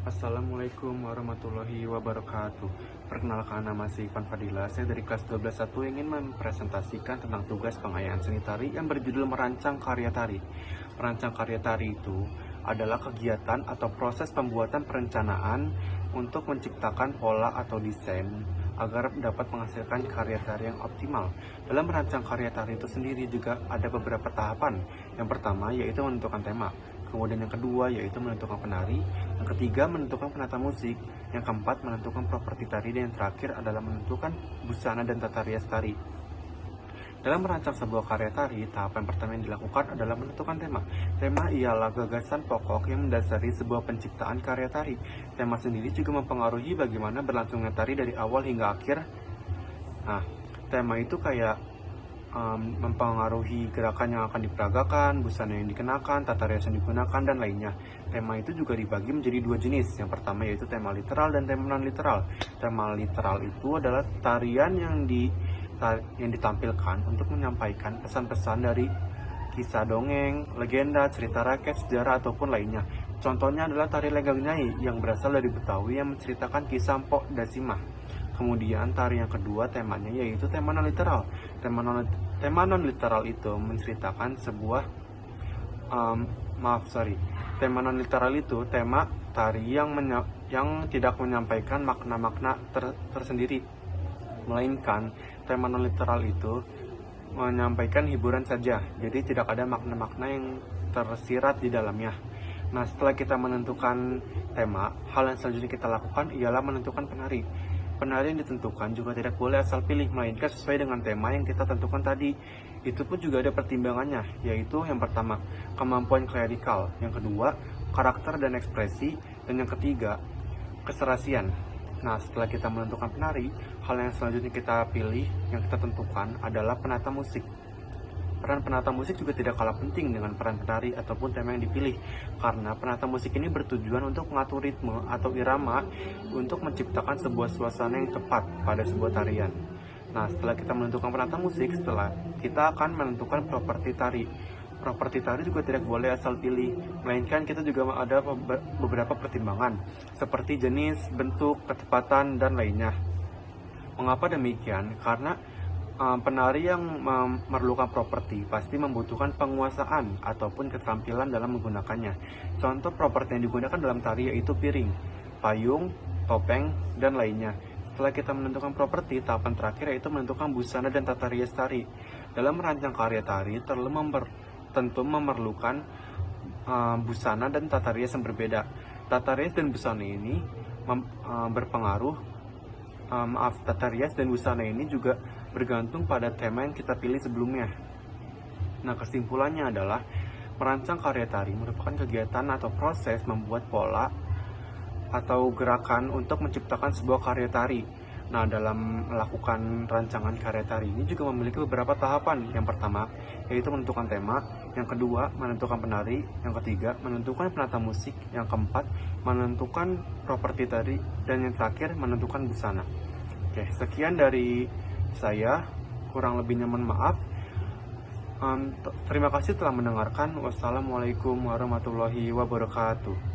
Assalamualaikum warahmatullahi wabarakatuh. Perkenalkan, nama saya Ivan Fadila. Saya dari kelas 12.1 ingin mempresentasikan tentang tugas pengayaan seni tari yang berjudul merancang karya tari. Merancang karya tari itu adalah kegiatan atau proses pembuatan perencanaan untuk menciptakan pola atau desain agar dapat menghasilkan karya tari yang optimal. Dalam merancang karya tari itu sendiri juga ada beberapa tahapan. Yang pertama yaitu menentukan tema. Kemudian yang kedua yaitu menentukan penari, yang ketiga menentukan penata musik, yang keempat menentukan properti tari, dan yang terakhir adalah menentukan busana dan tata rias tari. Dalam merancang sebuah karya tari, tahapan pertama yang dilakukan adalah menentukan tema. Tema ialah gagasan pokok yang mendasari sebuah penciptaan karya tari. Tema sendiri juga mempengaruhi bagaimana berlangsungnya tari dari awal hingga akhir. Nah, tema itu kayak mempengaruhi gerakan yang akan diperagakan, busana yang dikenakan, tata rias yang digunakan, dan lainnya. Tema itu juga dibagi menjadi dua jenis. Yang pertama yaitu tema literal dan tema non-literal. Tema literal itu adalah tarian yang ditampilkan untuk menyampaikan pesan-pesan dari kisah dongeng, legenda, cerita rakyat, sejarah, ataupun lainnya. Contohnya adalah tari Lenggang Nyai yang berasal dari Betawi yang menceritakan kisah Mpok Dasimah. Kemudian tari yang kedua temanya yaitu tema non-literal. Tema non-literal itu menceritakan sebuah tema non-literal itu tema tari yang tidak menyampaikan makna-makna tersendiri, melainkan tema non-literal itu menyampaikan hiburan saja, jadi tidak ada makna-makna yang tersirat di dalamnya. Nah, setelah kita menentukan tema, hal yang selanjutnya kita lakukan ialah menentukan penari. Penari yang ditentukan juga tidak boleh asal pilih, melainkan sesuai dengan tema yang kita tentukan tadi. Itu pun juga ada pertimbangannya, yaitu yang pertama, kemampuan klerikal, yang kedua, karakter dan ekspresi, dan yang ketiga, keserasian. Nah, setelah kita menentukan penari, hal yang selanjutnya kita pilih, yang kita tentukan adalah penata musik. Peran penata musik juga tidak kalah penting dengan peran penari ataupun tema yang dipilih, karena penata musik ini bertujuan untuk mengatur ritme atau irama untuk menciptakan sebuah suasana yang tepat pada sebuah tarian. Nah, setelah kita menentukan penata musik, kita akan menentukan properti tari. Properti tari juga tidak boleh asal pilih, melainkan kita juga ada beberapa pertimbangan, seperti jenis, bentuk, ketepatan, dan lainnya. Mengapa demikian? Karena penari yang memerlukan properti pasti membutuhkan penguasaan ataupun keterampilan dalam menggunakannya. Contoh properti yang digunakan dalam tari yaitu piring, payung, topeng, dan lainnya. Setelah kita menentukan properti, tahapan terakhir yaitu menentukan busana dan tata rias tari. Dalam merancang karya tari, tentu memerlukan busana dan tata rias yang berbeda. Tata rias dan busana ini berpengaruh. Tata rias dan busana ini juga bergantung pada tema yang kita pilih sebelumnya. Nah, kesimpulannya adalah merancang karya tari merupakan kegiatan atau proses membuat pola atau gerakan untuk menciptakan sebuah karya tari. Nah, dalam melakukan rancangan karya tari ini juga memiliki beberapa tahapan. Yang pertama yaitu menentukan tema, yang kedua menentukan penari, yang ketiga menentukan penata musik, yang keempat menentukan properti tari, dan yang terakhir menentukan busana. Oke, sekian dari saya, kurang lebihnya mohon maaf. Terima kasih telah mendengarkan. Wassalamualaikum warahmatullahi wabarakatuh.